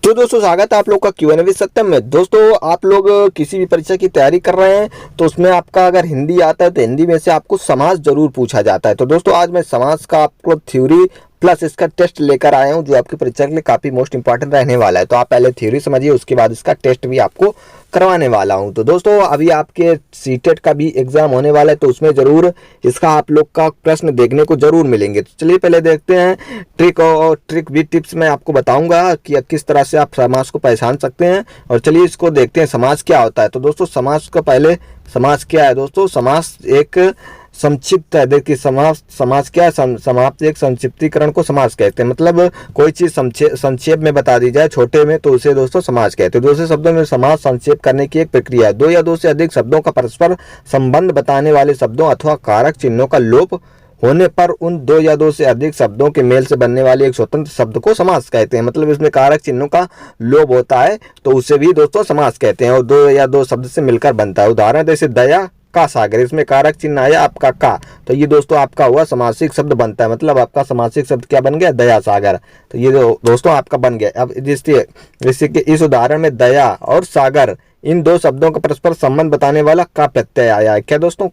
तो दोस्तों स्वागत है आप लोग का Q&A विद सत्यम में। दोस्तों आप लोग किसी भी परीक्षा की तैयारी कर रहे हैं तो उसमें आपका अगर हिंदी आता है तो हिंदी में से आपको समास जरूर पूछा जाता है। तो दोस्तों आज मैं समास का आपको थ्योरी प्लस इसका टेस्ट लेकर आया हूं जो आपकी परीक्षा के लिए काफ़ी मोस्ट इंपॉर्टेंट रहने वाला है। तो आप पहले थ्योरी समझिए, उसके बाद इसका टेस्ट भी आपको करवाने वाला हूं। तो दोस्तों अभी आपके सीटेट का भी एग्जाम होने वाला है तो उसमें ज़रूर इसका आप लोग का प्रश्न देखने को ज़रूर मिलेंगे। तो चलिए पहले देखते हैं ट्रिक विद टिप्स में आपको बताऊंगा कि किस तरह से आप समास को पहचान सकते हैं। और चलिए इसको देखते हैं समास क्या होता है। तो दोस्तों समास का पहले समास क्या है। दोस्तों समास एक संक्षिप्त है। देखिए समास क्या है, समाप्त एक संक्षिप्तीकरण को समास कहते हैं। मतलब कोई चीज संक्षेप में बता दी जाए छोटे में तो उसे दोस्तों समास कहते हैं। दूसरे शब्दों में समास संक्षेप करने की एक प्रक्रिया है। दो या दो से अधिक शब्दों का परस्पर संबंध बताने वाले शब्दों अथवा कारक चिन्हों का लोप होने पर उन दो या दो से अधिक शब्दों के मेल से बनने वाले एक स्वतंत्र शब्द को समास कहते हैं। मतलब इसमें कारक चिन्हों का लोप होता है तो उसे भी दोस्तों समास कहते हैं और दो या दो शब्द से मिलकर बनता है। उदाहरण जैसे दया का सागर, इसमें कारक चिन्ह आया आपका का, तो ये दोस्तों आपका हुआ समासिक शब्द बनता है। मतलब आपका समासिक शब्द क्या बन गया, दया सागर। तो ये दोस्तों आपका बन गया। अब जैसे कि इस उदाहरण में दया और सागर इन दो शब्दों का परस्पर संबंध बताने वाला का प्रत्यय आया है। क्या दोस्तों,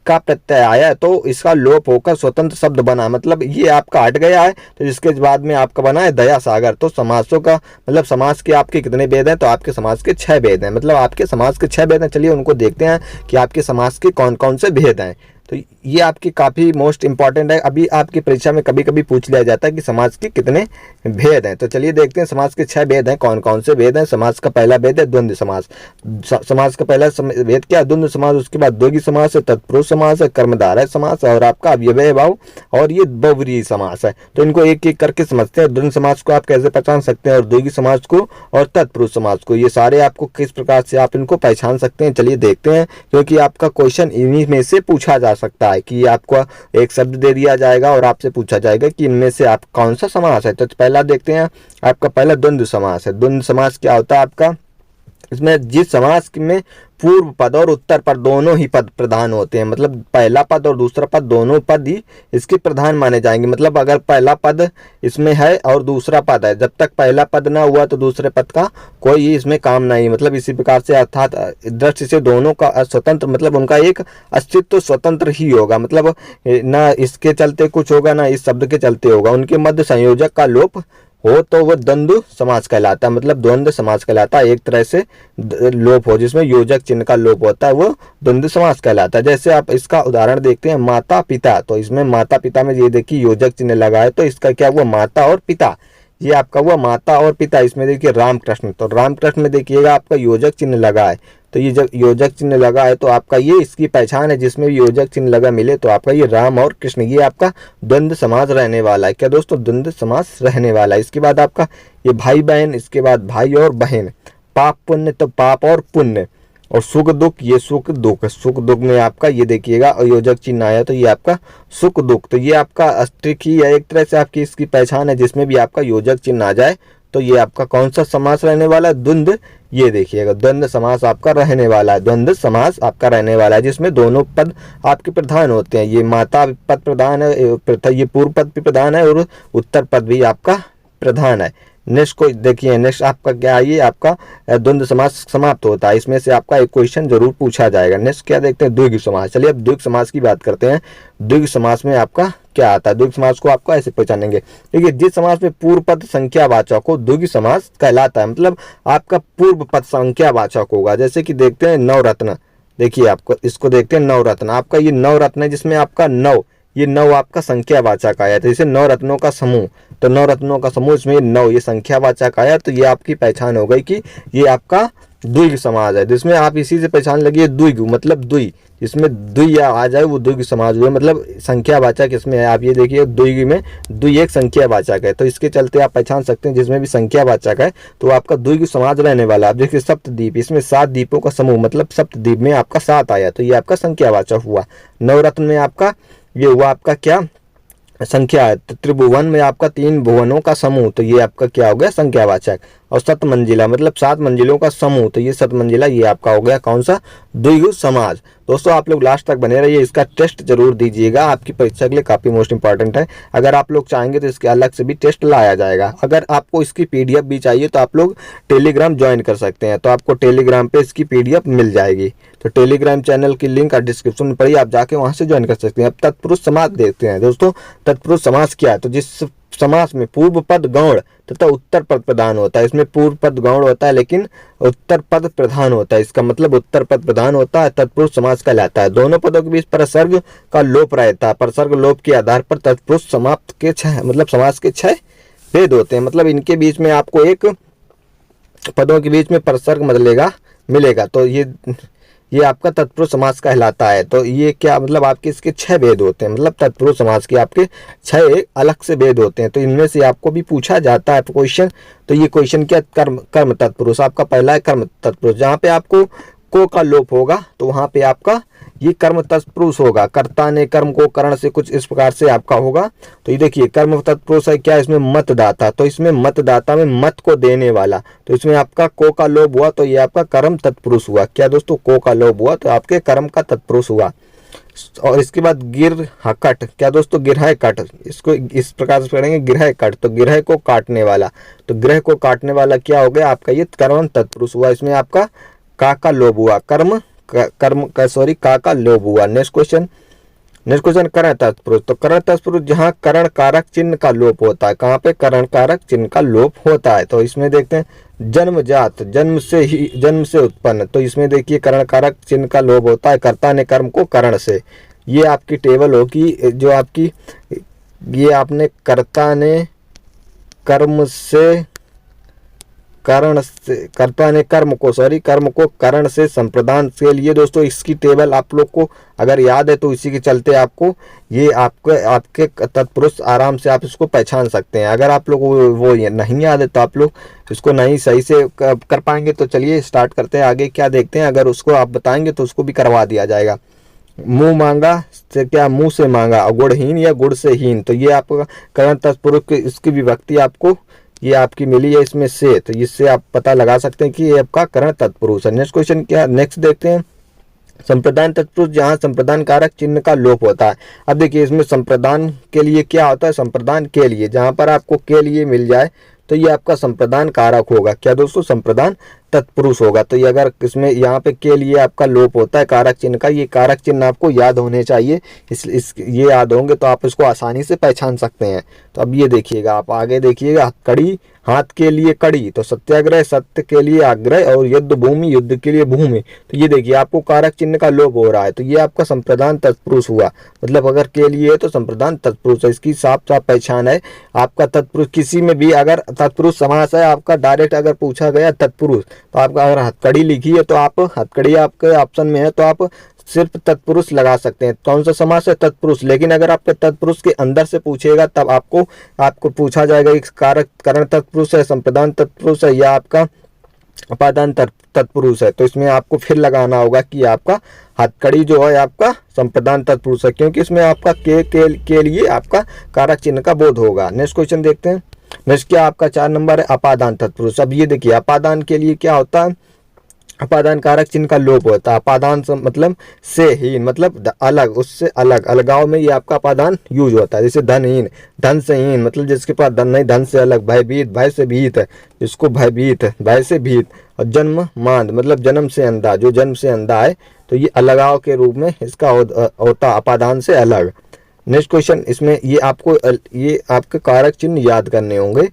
का प्रत्यय आया है तो इसका लोप होकर स्वतंत्र शब्द बना। मतलब ये आपका हट गया है तो इसके बाद में आपका बना है दया सागर। तो समासों का मतलब समास के आपके कितने भेद हैं, तो आपके समास के 6 भेद हैं। मतलब आपके समास के 6 भेद हैं। चलिए उनको देखते हैं कि आपके समास के कौन कौन से भेद हैं। तो ये आपकी काफ़ी मोस्ट इंपॉर्टेंट है। अभी आपकी परीक्षा में कभी कभी पूछ लिया जाता है कि समास के कितने भेद हैं। तो चलिए देखते हैं समास के 6 भेद हैं, कौन कौन से भेद हैं। समास का पहला भेद है द्वंद्व समास। समास का पहला भेद क्या है, द्वंद्व समास। उसके बाद द्विगु समास है, तत्पुरुष समास है, कर्मधारय समास और आपका अव्ययभाव भाव और ये बहुव्रीहि समास है। तो इनको एक एक करके समझते हैं। द्वंद्व समास को आप कैसे पहचान सकते हैं और द्विगु समास को और तत्पुरुष समास को, ये सारे आपको किस प्रकार से आप इनको पहचान सकते हैं। चलिए देखते हैं, क्योंकि आपका क्वेश्चन इन्हीं में से पूछा जा सकता है कि आपको एक शब्द दे दिया जाएगा और आपसे पूछा जाएगा कि इनमें से आप कौन सा समास है। तो पहला देखते हैं, आपका पहला द्वंद्व समास है। द्वंद्व समास क्या होता है आपका, इसमें जिस समास में पूर्व पद और उत्तर पद दोनों ही पद प्रधान होते हैं। मतलब पहला पद और दूसरा पद दोनों पद ही इसके प्रधान माने जाएंगे। मतलब अगर पहला पद इसमें है और दूसरा पद है, जब तक पहला पद ना हुआ तो दूसरे पद का कोई इसमें काम नहीं। मतलब इसी प्रकार से अर्थात दृष्टि से दोनों का स्वतंत्र, मतलब उनका एक अस्तित्व स्वतंत्र ही होगा। मतलब ना इसके चलते कुछ होगा ना इस शब्द के चलते होगा। उनके मध्य संयोजक का लोप हो तो वह द्वंद्व समास कहलाता है। मतलब द्वंद्व समास कहलाता है। एक तरह से लोप हो जिसमें योजक चिन्ह का लोप होता है वो द्वंद्व समास कहलाता है। जैसे आप इसका उदाहरण देखते हैं माता पिता। तो इसमें माता पिता में ये देखिए योजक चिन्ह लगा है तो इसका क्या हुआ, माता और पिता। ये आपका हुआ माता और पिता। इसमें देखिए रामकृष्ण, तो रामकृष्ण में देखिएगा आपका योजक चिन्ह लगा है। तो ये जब योजक चिन्ह लगा है तो आपका ये इसकी पहचान है। जिसमें भी योजक चिन्ह लगा मिले तो आपका ये राम और कृष्ण, ये आपका द्वंद्व समास रहने वाला है। क्या दोस्तों, द्वंद्व समास रहने वाला है। इसके बाद आपका ये भाई बहन, इसके बाद भाई और बहन, पाप पुण्य तो पाप और पुण्य, और सुख दुख, ये सुख दुख। सुख दुख में आपका ये देखिएगा योजक चिन्ह आया तो ये आपका सुख दुख। तो ये आपका अस्त्रिक ही है, एक तरह से आपकी इसकी पहचान है। जिसमें भी आपका योजक चिन्ह आ जाए तो ये आपका कौन सा समास रहने वाला है, द्वंद्व। ये देखिएगा द्वंद्व समास आपका रहने वाला है। द्वंद्व समास आपका रहने वाला है जिसमें दोनों पद आपके प्रधान होते हैं। ये माता पद प्रधान है, ये पूर्व पद भी प्रधान है और उत्तर पद भी आपका प्रधान है। नेक्स्ट को देखिए, नेक्स्ट आपका क्या है, ये आपका द्वंद्व समास समाप्त होता है। इसमें से आपका एक क्वेश्चन जरूर पूछा जाएगा। नेक्स्ट क्या देखते हैं, द्विगु समास। चलिए अब द्विगु समास की बात करते हैं। द्विगु समास में आपका क्या आता है। द्विगु समास को आपको ऐसे पहचानेंगे, देखिए जिस समास में पूर्व पद संख्यावाचक हो द्विगु समास कहलाता है। मतलब आपका पूर्व पद संख्यावाचक होगा। जैसे कि देखते हैं नवरत्न, देखिए आपको इसको देखते हैं नवरत्न। आपका ये नवरत्न है जिसमें आपका नव, ये नव आपका संख्यावाचक आया। तो जैसे नवरत्नों का समूह, तो नवरत्नों का समूह इसमें नव ये संख्यावाचक आया तो ये आपकी पहचान हो गई कि ये आपका द्विगु समास है। जिसमें आप इसी से पहचान लगिए द्विगु, मतलब द्वि, जिसमें द्वि आ जाए वो द्विगु समास हुआ। मतलब संख्यावाचक इसमें है। आप ये देखिए द्विगु में द्वि एक संख्यावाचक है तो इसके चलते आप पहचान सकते हैं जिसमें भी संख्यावाचक है तो आपका द्विगु समास रहने वाला। आप देखिए सप्तद्वीप, इसमें 7 द्वीपों का समूह, मतलब सप्तद्वीप में आपका 7 आया तो ये आपका संख्यावाचक हुआ। नवरत्न में आपका ये हुआ आपका क्या संख्या है। त्रिभुवन में आपका 3 भुवनों का समूह तो ये आपका क्या हो गया, संख्यावाचक। और 7 मंजिला मतलब 7 मंजिलों का समूह तो ये 7 मंजिला, ये आपका हो गया कौन सा, द्विगु समास। दोस्तों आप लोग लास्ट तक बने रहिए, इसका टेस्ट जरूर दीजिएगा, आपकी परीक्षा के लिए काफ़ी मोस्ट इंपॉर्टेंट है। अगर आप लोग चाहेंगे तो इसके अलग से भी टेस्ट लाया जाएगा। अगर आपको इसकी PDF भी चाहिए तो आप लोग टेलीग्राम ज्वाइन कर सकते हैं, तो आपको टेलीग्राम पे इसकी PDF मिल जाएगी। तो टेलीग्राम चैनल की लिंक डिस्क्रिप्शन में पड़ी, आप जाके वहाँ से ज्वाइन कर सकते हैं। अब तत्पुरुष समास देखते हैं दोस्तों। तत्पुरुष समास क्या है? तो जिस समास में पूर्व पद गौण तथा उत्तर पद प्रधान होता है, इसमें पूर्व पद गौण होता है लेकिन उत्तर पद प्रधान होता है, इसका मतलब उत्तर पद प्रधान होता है, तत्पुरुष समास कहलाता है। दोनों पदों के बीच परसर्ग का लोप रहता है। परसर्ग लोप के आधार पर तत्पुरुष समाप्त के 6 मतलब समास के 6 भेद होते हैं। मतलब इनके बीच में आपको एक पदों के बीच में परसर्ग मिलेगा तो ये आपका तत्पुरुष समास कहलाता है। तो ये क्या मतलब आपके इसके 6 भेद होते हैं, मतलब तत्पुरुष समास के आपके 6 अलग से भेद होते हैं। तो इनमें से आपको भी पूछा जाता है क्वेश्चन। तो ये क्वेश्चन क्या, कर्म तत्पुरुष आपका पहला है कर्म तत्पुरुष। जहाँ पे आपको को का लोप होगा तो वहाँ पे आपका ये कर्म तत्पुरुष होगा। कर्ता ने कर्म को करण से कुछ इस प्रकार से आपका होगा। तो ये देखिए कर्म तत्पुरुष है क्या, इसमें मतदाता, तो इसमें मतदाता में मत को देने वाला, तो इसमें आपका को का लोप हुआ तो ये आपका कर्म तत्पुरुष हुआ। क्या दोस्तों, को का लोप हुआ तो आपके कर्म का तत्पुरुष हुआ। और इसके बाद गिर कट, क्या दोस्तों, गिरह कट, इसको इस प्रकार से पढ़ेंगे गिरह कट, तो गिरह को काटने वाला, तो गिरह को काटने वाला क्या हो गया आपका, ये कर्म तत्पुरुष हुआ। इसमें आपका का लोप हुआ, का का लोप हुआ। नेक्स्ट क्वेश्चन करण तत्पुरुष। तो करण तत्पुरुष जहाँ करण कारक चिन्ह का लोप होता है, कहाँ पे करण कारक चिन्ह का लोप होता है। तो इसमें देखते हैं जन्मजात, जन्म से उत्पन्न, तो इसमें देखिए करण कारक चिन्ह का लोप होता है। कर्ता ने कर्म को करण से, ये आपकी टेबल होगी जो आपकी, ये आपने कर्ता ने कर्म से कर्ता ने कर्म को करण से संप्रदान के लिए। दोस्तों इसकी टेबल आप लोग को अगर याद है तो इसी के चलते आपको ये आपके तत्पुरुष आराम से आप इसको पहचान सकते हैं। अगर आप लोग वो नहीं याद है तो आप लोग इसको नहीं सही से कर पाएंगे। तो चलिए स्टार्ट करते हैं, आगे क्या देखते हैं। अगर उसको आप बताएंगे तो उसको भी करवा दिया जाएगा। मुंह मांगा से क्या, मुंह से मांगा, गुड़हीन या गुड़ से हीन, तो ये आपका करण तत्पुरुष इसकी विभक्ति आपको ये आपकी मिली है इसमें से, तो इससे आप पता लगा सकते हैं कि ये आपका करण तत्पुरुष है। नेक्स्ट क्वेश्चन क्या, नेक्स्ट देखते हैं। संप्रदान तत्पुरुष जहाँ संप्रदान कारक चिन्ह का लोप होता है। अब देखिए इसमें संप्रदान के लिए क्या होता है, संप्रदान के लिए जहाँ पर आपको के लिए मिल जाए तो ये आपका संप्रदान कारक होगा। क्या दोस्तों, संप्रदान तत्पुरुष होगा। तो ये अगर इसमें यहाँ पे के लिए आपका लोप होता है कारक चिन्ह का, ये कारक चिन्ह आपको याद होने चाहिए। ये याद होंगे तो आप इसको आसानी से पहचान सकते हैं। तो अब ये देखिएगा, आप आगे देखिएगा, कड़ी हाथ के लिए कड़ी, तो सत्याग्रह सत्य के लिए आग्रह, और युद्ध भूमि युद्ध के लिए भूमि। तो ये देखिए आपको कारक चिन्ह का लोप हो रहा है, तो ये आपका संप्रदान तत्पुरुष हुआ। मतलब अगर के लिए है तो संप्रदान तत्पुरुष है, इसकी साफ साफ पहचान है। आपका तत्पुरुष किसी में भी अगर तत्पुरुष समास है आपका डायरेक्ट अगर पूछा गया तत्पुरुष, तो आपका अगर हथकड़ी लिखी है तो आप हथकड़ी आपके ऑप्शन में है तो आप सिर्फ तत्पुरुष लगा सकते हैं। कौन सा समास है, तत्पुरुष। लेकिन अगर आपके तत्पुरुष के अंदर से पूछेगा तब आपको पूछा जाएगा कि कारक करण तत्पुरुष है, संप्रदान तत्पुरुष है या आपका अपादान तत्पुरुष है। तो इसमें आपको फिर लगाना होगा कि आपका हथकड़ी जो है आपका संप्रदान तत्पुरुष है, क्योंकि इसमें आपका के लिए आपका कारक चिन्ह का बोध होगा। नेक्स्ट क्वेश्चन देखते हैं। नेक्स्ट क्या आपका 4 नंबर है, अपादान तत्पुरुष। अब ये देखिए अपादान के लिए क्या होता है, अपादान कारक चिन्ह का लोप होता है। अपादान मतलब से हीन, मतलब अलग, उससे अलग, अलगाव में ये आपका अपादान यूज होता है। जैसे धनहीन, धन से हीन, मतलब जिसके पास धन नहीं, धन से अलग। भयभीत, भय से भीत है, जिसको भयभीत, भय से भीत। और जन्म मांद, मतलब जन्म से अंधा, जो जन्म से अंधा है, तो ये अलगाव के रूप में इसका होता अपादान से अलग। नेक्स्ट क्वेश्चन, इसमें ये आपके कारक चिन्ह याद करने होंगे।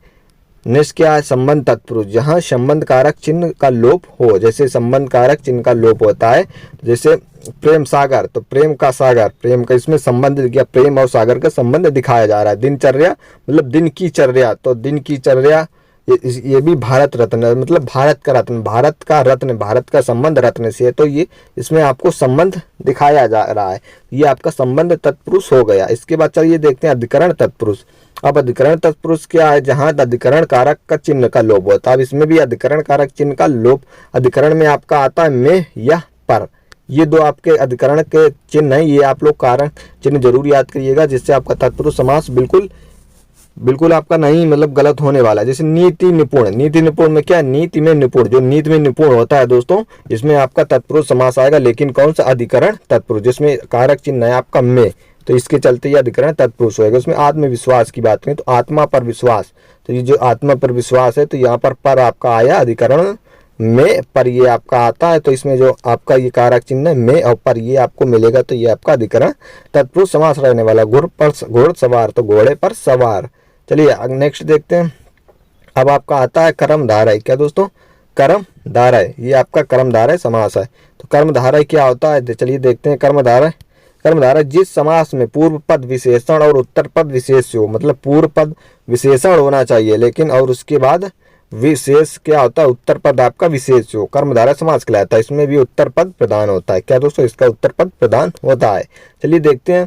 नेक्स्ट क्या है, संबंध तत्पुरुष। जहाँ संबंध कारक चिन्ह का लोप हो, जैसे संबंध कारक चिन्ह का लोप होता है, जैसे प्रेम सागर, तो प्रेम का सागर, प्रेम का इसमें संबंध दिया, प्रेम और सागर का संबंध दिखाया जा रहा है। दिनचर्या मतलब दिन की चर्या, तो दिन की चर्या ये भी भारत रत्न है, मतलब भारत का रत्न, भारत का रत्न, भारत का संबंध रत्न से है। तो ये इसमें आपको संबंध दिखाया जा रहा है, ये आपका संबंध तत्पुरुष हो गया। इसके बाद चलिए देखते हैं अधिकरण तत्पुरुष। अब अधिकरण तत्पुरुष क्या है, जहाँ अधिकरण कारक का चिन्ह का लोप होता है। अब इसमें भी अधिकरण कारक चिन्ह का लोप अधिकरण में आपका आता है में या पर। ये दो आपके अधिकरण के चिन्ह हैं, ये आप लोग कारक चिन्ह जरूर याद करिएगा, जिससे आपका तत्पुरुष समास बिल्कुल बिल्कुल आपका नहीं मतलब गलत होने वाला है। जैसे नीति निपुण, नीति निपुण में क्या है, नीति में निपुण, जो नीति में निपुण होता है दोस्तों, इसमें आपका तत्पुरुष समास आएगा, लेकिन कौन सा, अधिकरण तत्पुरुष, जिसमें कारक चिन्ह है आपका में, तो इसके चलते ये अधिकरण तत्पुरुष होएगा। उसमें आत्मविश्वास की बात करें तो आत्मा पर विश्वास, तो ये जो आत्मा पर विश्वास है, तो यहाँ पर आपका आया अधिकरण में, पर ये आपका आता है, तो इसमें जो आपका ये कारक चिन्ह है में और पर ये आपको मिलेगा, तो ये आपका अधिकरण तत्पुरुष समास रहने वाला। घुड़ सवार, तो घोड़े पर सवार। चलिए नेक्स्ट देखते हैं। अब आपका आता है कर्मधारय। क्या दोस्तों, कर्मधारय, ये आपका कर्मधारय समास है। तो कर्मधारय क्या होता है, चलिए देखते हैं। कर्मधारय, कर्मधारय जिस समास में पूर्व पद विशेषण और उत्तर पद विशेष हो, मतलब पूर्व पद विशेषण होना चाहिए लेकिन, और उसके बाद विशेष क्या होता है, उत्तर पद आपका विशेष हो, कर्मधारय समास कहलाता है। इसमें भी उत्तर पद प्रधान होता है। क्या दोस्तों, इसका उत्तर पद प्रधान होता है। चलिए देखते हैं।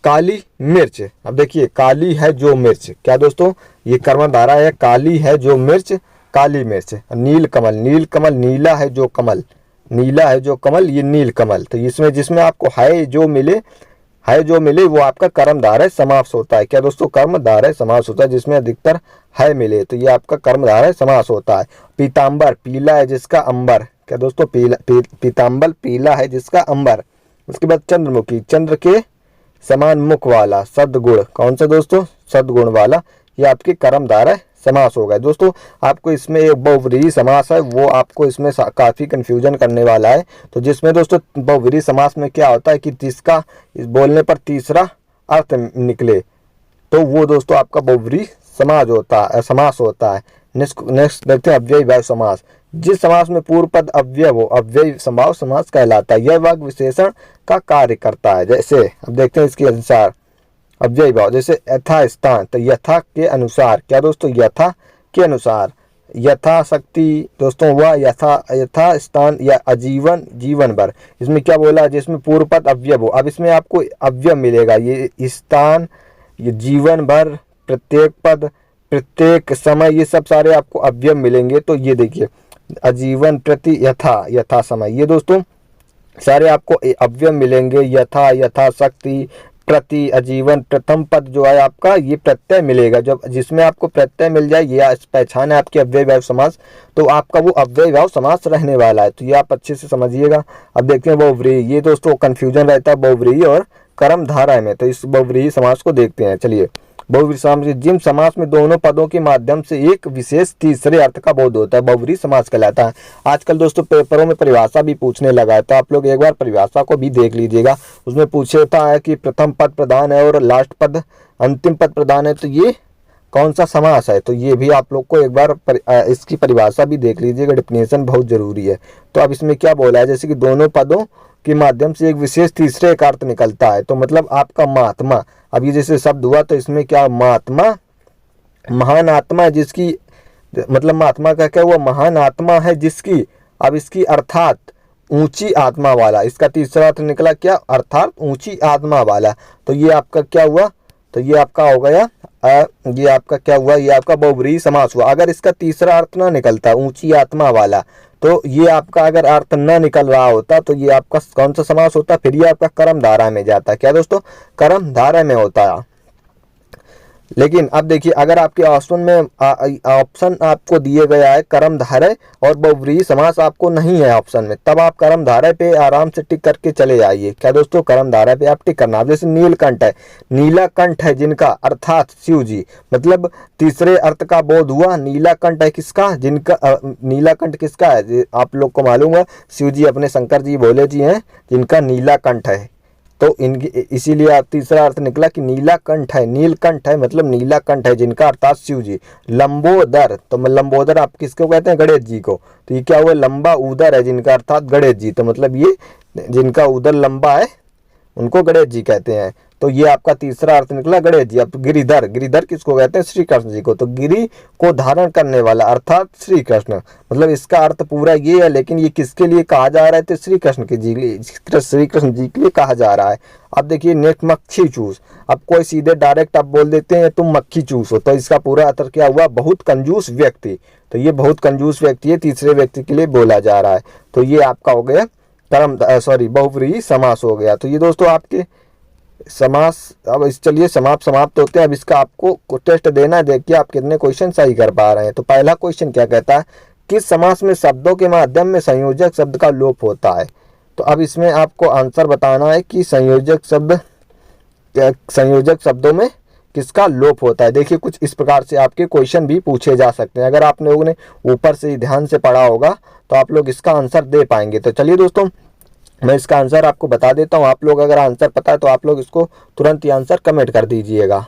काली मिर्च, अब देखिए काली है जो मिर्च, क्या दोस्तों, ये कर्मधारय है, काली है जो मिर्च, काली मिर्च। नील कमल, नील कमल, नीला है जो कमल, नीला है जो कमल, ये नील कमल। तो इसमें जिसमें आपको है जो मिले, है जो मिले, वो आपका कर्मधारय समास होता है। क्या दोस्तों, कर्मधारय समास होता है जिसमें अधिकतर है मिले, तो ये आपका कर्मधारय समास होता है। पीताम्बर, पीला है जिसका अंबर, क्या दोस्तों, पीताम्बर पीला है जिसका अंबर। उसके बाद चंद्रमुखी, चंद्र के समान मुख वाला। सद्गुण, कौन सा दोस्तों, सद्गुण वाला, ये आपकी कर्मधारय समास हो गया। दोस्तों आपको इसमें एक बहुव्रीहि समास है, वो आपको इसमें काफी कंफ्यूजन करने वाला है। तो जिसमें दोस्तों बहुव्रीहि समास में क्या होता है कि जिसका इस बोलने पर तीसरा अर्थ निकले, तो वो दोस्तों आपका बहुव्रीहि समास होता है। नेक्स्ट देखते हैं अव्ययी भाव समास। जिस समास में पूर्व पद अव्यय हो, अव्ययी भाव समास कहलाता है। यह वाक्य विशेषण का कार्य करता है। जैसे अब देखते हैं इसके अनुसार अव्ययी भाव, जैसे यथा स्थान, तो यथा के अनुसार। क्या दोस्तों, यथा के अनुसार। यथाशक्ति दोस्तों हुआ यथा स्थान या आजीवन, जीवन भर। इसमें क्या बोला, जिसमें पूर्व पद अव्यय हो। अब इसमें आपको अव्यय मिलेगा, ये स्थान, ये जीवन भर, प्रत्येक पद, प्रत्येक समय, ये सब सारे आपको अव्यय मिलेंगे। तो ये देखिए आजीवन, प्रति, यथा समय, ये दोस्तों सारे आपको अव्यय मिलेंगे। यथाशक्ति, प्रति, आजीवन, प्रथम पद जो है आपका ये प्रत्यय मिलेगा। जब जिसमें आपको प्रत्यय मिल जाए, ये पहचान है आपकी अव्ययी भाव समास, तो आपका वो अव्ययी भाव समास रहने वाला है। तो ये आप अच्छे से समझिएगा। अब देखते हैं बहुव्रीहि, ये दोस्तों कंफ्यूजन रहता है बहुव्रीहि और कर्मधारय में, तो इस बहुव्रीहि समास को देखते हैं। चलिए बहुव्रीहि समास, जिन समास में दोनों पदों के माध्यम से एक विशेष तीसरे अर्थ का बोध होता है, बहुव्रीहि समास कहलाता है। आजकल दोस्तों पेपरों में परिभाषा भी पूछने लगा है, तो आप लोग एक बार परिभाषा को भी देख लीजिएगा। उसमें पूछता है कि प्रथम पद प्रधान है और लास्ट पद, अंतिम पद प्रधान है, तो ये कौन सा समास है। तो ये भी आप लोग को एक बार इसकी परिभाषा भी देख लीजिएगा, डेफिनेशन बहुत जरूरी है। तो अब इसमें क्या बोला है, जैसे कि दोनों पदों के माध्यम से एक विशेष तीसरे का अर्थ निकलता है, तो मतलब आपका महात्मा, अब ये जैसे शब्द हुआ, तो इसमें क्या, महात्मा, महान आत्मा है जिसकी, मतलब महात्मा का क्या हुआ, महान आत्मा है जिसकी। अब इसकी अर्थात ऊंची आत्मा वाला, इसका तीसरा अर्थ निकला क्या, अर्थात ऊंची आत्मा वाला। तो ये आपका क्या हुआ, तो ये आपका हो गया, ये आपका क्या हुआ, ये आपका बहुव्रीहि समास हुआ। अगर इसका तीसरा अर्थ ना निकलता ऊंची आत्मा वाला, तो ये आपका अगर अर्थ न निकल रहा होता, तो ये आपका कौन सा समास होता, फिर ये आपका कर्मधारय में जाता है। क्या दोस्तों, कर्मधारय में होता है। लेकिन अब देखिए, अगर आपके ऑप्शन में ऑप्शन आपको दिए गया है कर्मधारय और बहुव्रीहि समास आपको नहीं है ऑप्शन में, तब आप कर्मधारय पे आराम से टिक करके चले आइए। क्या दोस्तों, कर्मधारय पे आप टिक करना। जैसे नीलकंठ है, नीलाकंठ है जिनका, अर्थात शिव जी, मतलब तीसरे अर्थ का बोध हुआ। नीलाकंठ है किसका, जिनका, नीलाकंठ किसका है, आप लोग को मालूम है, शिव जी अपने शंकर जी भोले जी हैं जिनका नीलाकंठ है। तो इनकी इसीलिए आप तीसरा अर्थ निकला कि नीलाकंठ है, नीलकंठ है मतलब नीलाकंठ है जिनका, अर्थात शिव जी। लंबोदर, तो लंबोदर आप किसको कहते हैं, गणेश जी को। तो ये क्या हुआ, लंबा उदर है जिनका, अर्थात गणेश जी। तो मतलब ये जिनका उदर लंबा है उनको गणेश जी कहते हैं। तो ये आपका तीसरा अर्थ निकला गणेश जी। अब गिरिधर, गिरिधर किसको कहते हैं, श्री कृष्ण जी को। तो गिरि को धारण करने वाला, अर्थात श्री कृष्ण, मतलब इसका अर्थ पूरा ये है, लेकिन ये किसके लिए कहा जा रहा है, तो श्री कृष्ण के जी, श्री कृष्ण जी के लिए कहा जा रहा है। अब देखिए नेक्स्ट, मक्खी चूस। अब कोई सीधे डायरेक्ट आप बोल देते हैं तुम मक्खी चूस हो, तो इसका पूरा अर्थ क्या हुआ, बहुत कंजूस व्यक्ति। तो ये बहुत कंजूस व्यक्ति है, तीसरे व्यक्ति के लिए बोला जा रहा है। तो ये आपका हो गया बहुव्रीहि समास हो गया। तो ये दोस्तों आपके समास। अब इस चलिए समाप्त होते हैं। अब इसका आपको टेस्ट देना है, देखिए आप कितने क्वेश्चन सही कर पा रहे हैं। तो पहला क्वेश्चन क्या कहता है, किस समास में शब्दों के माध्यम में संयोजक शब्द का लोप होता है। तो अब इसमें आपको आंसर बताना है कि संयोजक शब्दों में किसका लोप होता है। देखिए कुछ इस प्रकार से आपके क्वेश्चन भी पूछे जा सकते हैं। अगर आप लोगों ने ऊपर से ध्यान से पढ़ा होगा तो आप लोग इसका आंसर दे पाएंगे। तो चलिए दोस्तों, मैं इसका आंसर आपको बता देता हूँ। आप लोग अगर आंसर पता है तो आप लोग इसको तुरंत ही आंसर कमेंट कर दीजिएगा।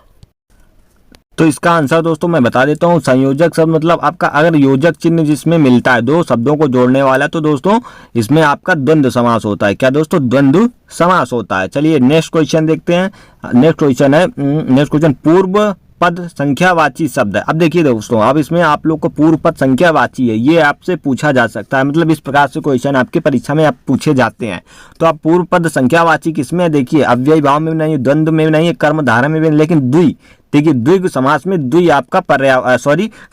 तो इसका आंसर दोस्तों मैं बता देता हूँ। संयोजक शब्द मतलब आपका अगर योजक चिन्ह जिसमें मिलता है, दो शब्दों को जोड़ने वाला, तो दोस्तों इसमें आपका द्वंद्व समास होता है। क्या दोस्तों, द्वंद्व समास होता है। चलिए नेक्स्ट क्वेश्चन देखते हैं। नेक्स्ट क्वेश्चन पूर्व पद संख्यावाची शब्द है। अब देखिए दोस्तों, अब इसमें आप लोग को पूर्व पद संख्यावाची है, ये आपसे पूछा जा सकता है। मतलब इस प्रकार से क्वेश्चन आपके परीक्षा में आप पूछे जाते हैं। तो आप पूर्व पद संख्यावाची किसमें है, देखिए अव्ययी भाव में नहीं, द्वंद्व में नहीं, कर्म धारा में भी नहीं, लेकिन द्वि, देखिए द्विगु समास में द्वि आपका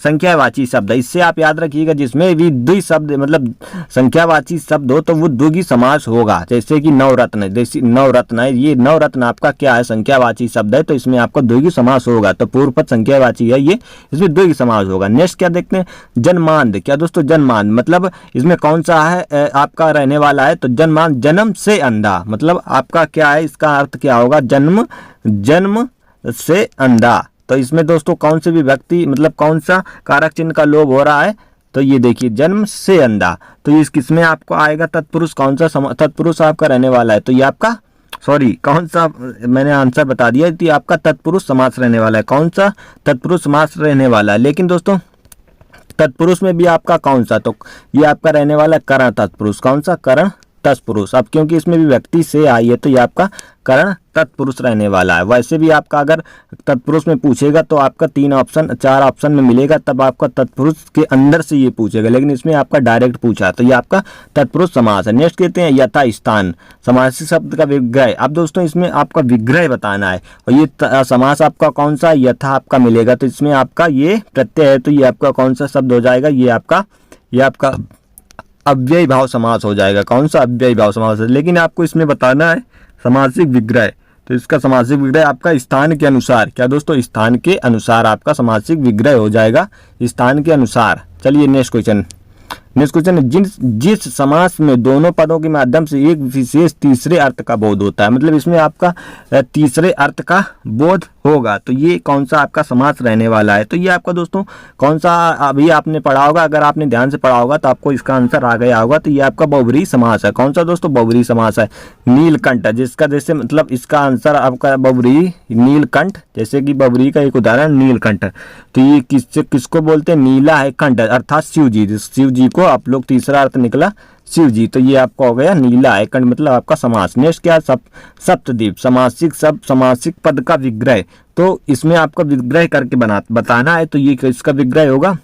संख्यावाची शब्द है। इससे आप याद रखिएगा, जिसमें भी द्वि शब्द मतलब संख्यावाची शब्द हो तो वो द्विगु समास होगा। जैसे कि नवरत्न, जैसे नवरत्न है, ये नवरत्न आपका क्या है, संख्यावाची शब्द है, तो इसमें आपका द्विगु समास होगा। तो पूर्व पद संख्यावाची है ये, इसमें द्विगु समास होगा। नेक्स्ट क्या देखते हैं, जन्मांध। क्या दोस्तों, जन्मांध मतलब इसमें कौन सा है आपका रहने वाला है, तो जन्मांध जन्म से अंधा, मतलब आपका क्या है, इसका अर्थ क्या होगा, जन्म से अंधा। तो इसमें दोस्तों कौन से भी व्यक्ति मतलब कौन सा कारक चिन्ह का लोप हो रहा है, तो ये देखिए जन्म से अंधा। तो इस किसमें आपको आएगा, तत्पुरुष, कौन सा तत्पुरुष आपका रहने वाला है, तो ये आपका कौन सा, मैंने आंसर बता दिया कि आपका तत्पुरुष समास रहने वाला है। कौन सा, तत्पुरुष समास रहने वाला है। लेकिन दोस्तों तत्पुरुष में भी आपका कौन सा, तो ये आपका रहने वाला है करण तत्पुरुष। कौन सा, करण तत्पुरुष। अब क्योंकि इसमें भी व्यक्ति से आई है तो ये आपका करण तत्पुरुष रहने वाला है। वैसे भी आपका अगर तत्पुरुष में पूछेगा तो आपका 4 ऑप्शन में मिलेगा, तब आपका तत्पुरुष के अंदर से ये पूछेगा, लेकिन इसमें आपका डायरेक्ट पूछा, तो ये आपका तत्पुरुष समास है। नेक्स्ट कहते हैं यथा स्थान, समासिक शब्द का विग्रह। अब दोस्तों इसमें आपका विग्रह बताना है, और ये समास आपका कौन सा, यथा आपका मिलेगा, तो इसमें आपका ये प्रत्यय है, तो ये आपका कौन सा शब्द हो जाएगा, ये आपका अव्ययी भाव समास हो जाएगा। कौन सा, अव्ययी भाव समास है। लेकिन आपको इसमें बताना है समासिक विग्रह, तो इसका समासिक विग्रह आपका स्थान के अनुसार, क्या दोस्तों, स्थान के अनुसार आपका समासिक विग्रह हो जाएगा, स्थान के अनुसार। चलिए नेक्स्ट क्वेश्चन है, जिस समास में दोनों पदों के माध्यम से एक विशेष तीसरे अर्थ का बोध होता है, मतलब इसमें आपका तीसरे अर्थ का बोध होगा, तो ये कौन सा आपका समास रहने वाला है। तो ये आपका दोस्तों कौन सा, अभी आपने पढ़ा होगा, अगर आपने ध्यान से पढ़ा होगा तो आपको इसका आंसर आ गया होगा। तो ये आपका बहुब्रीहि समास है। कौन सा दोस्तों, बहुब्रीहि समास है। नीलकंठ, जिसका जैसे मतलब इसका आंसर आपका बहुब्रीहि नीलकंठ, जैसे कि बहुब्रीहि का एक उदाहरण नीलकंठ, तो ये किसको बोलते हैं, नीला है कंठ अर्थात शिव जी को आप लोग तीसरा अर्थ निकला शिव जी, तो ये आपका हो गया नीला है कंठ, मतलब आपका समास। नेक्स्ट क्या, सप्तद्वीप, समासिक पद का विग्रह, तो इसमें आपका विग्रह करके बताना है, तो ये किसका विग्रह होगा,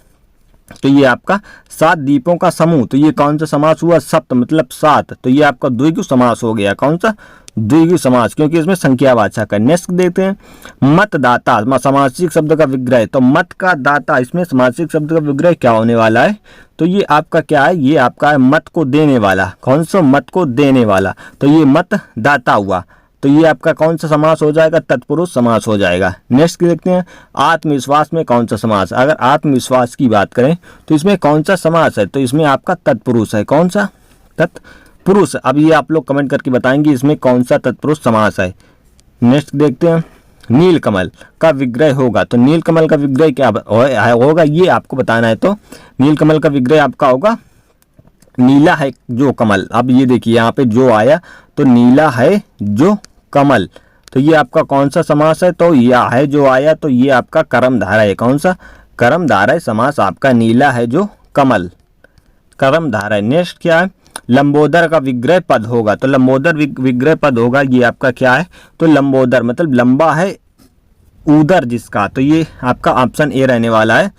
तो ये आपका 7 द्वीपों का समूह, तो ये कौन सा समास हुआ, सप्त मतलब 7, तो ये आपका द्विगु समास हो गया। कौन सा, द्विगु समास, क्योंकि इसमें संख्यावाचक है। नेक्स्ट देखते हैं मतदाता, समासिक शब्द का विग्रह, तो मत का दाता, इसमें समासिक शब्द का विग्रह क्या होने वाला है, तो ये आपका क्या है, ये आपका है मत को देने वाला। कौन सा, मत को देने वाला, तो ये मतदाता हुआ, तो ये आपका कौन सा समास हो जाएगा, तत्पुरुष समास हो जाएगा। नेक्स्ट देखते हैं आत्मविश्वास में कौन सा समास। अगर आत्मविश्वास की बात करें तो इसमें कौन सा समास है, तो इसमें आपका तत्पुरुष है। कौन सा, तत्पुरुष। अब ये आप लोग कमेंट करके बताएंगे इसमें कौन सा तत्पुरुष समास है। नेक्स्ट देखते हैं नीलकमल का विग्रह होगा, तो नीलकमल का विग्रह क्या होगा, ये आपको बताना है। तो नीलकमल का विग्रह आपका होगा नीला है जो कमल। अब ये देखिए यहाँ पे जो आया, तो नीला है जो कमल, तो ये आपका कौन सा समास है, तो यह है जो आया, तो ये आपका कर्मधारय है। कौन सा, कर्मधारय समास आपका, नीला है जो कमल, कर्मधारय। नेक्स्ट क्या है, लंबोदर का विग्रह पद होगा, तो लंबोदर विग्रह पद होगा, ये आपका क्या है, तो लंबोदर मतलब लंबा है उदर जिसका, तो ये आपका ऑप्शन ए रहने वाला है,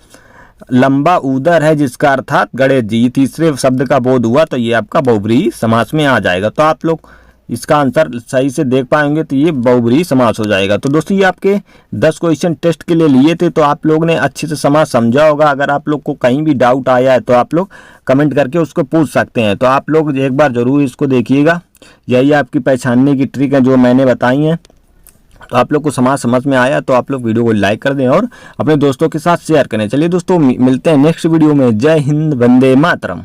लंबा उदर है जिसका अर्थात गणेश जी, तीसरे शब्द का बोध हुआ, तो ये आपका बहुब्रीहि समास में आ जाएगा। तो आप लोग इसका आंसर सही से देख पाएंगे, तो ये बहुब्रीहि समास हो जाएगा। तो दोस्तों ये आपके 10 क्वेश्चन टेस्ट के लिए लिए थे, तो आप लोग ने अच्छे से समास समझा होगा। अगर आप लोग को कहीं भी डाउट आया है तो आप लोग कमेंट करके उसको पूछ सकते हैं। तो आप लोग एक बार जरूर इसको देखिएगा, यही आपकी पहचानने की ट्रिक है जो मैंने बताई है। तो आप लोग को समाज समझ में आया तो आप लोग वीडियो को लाइक कर दें और अपने दोस्तों के साथ शेयर करें। चलिए दोस्तों मिलते हैं नेक्स्ट वीडियो में। जय हिंद, वंदे मातरम।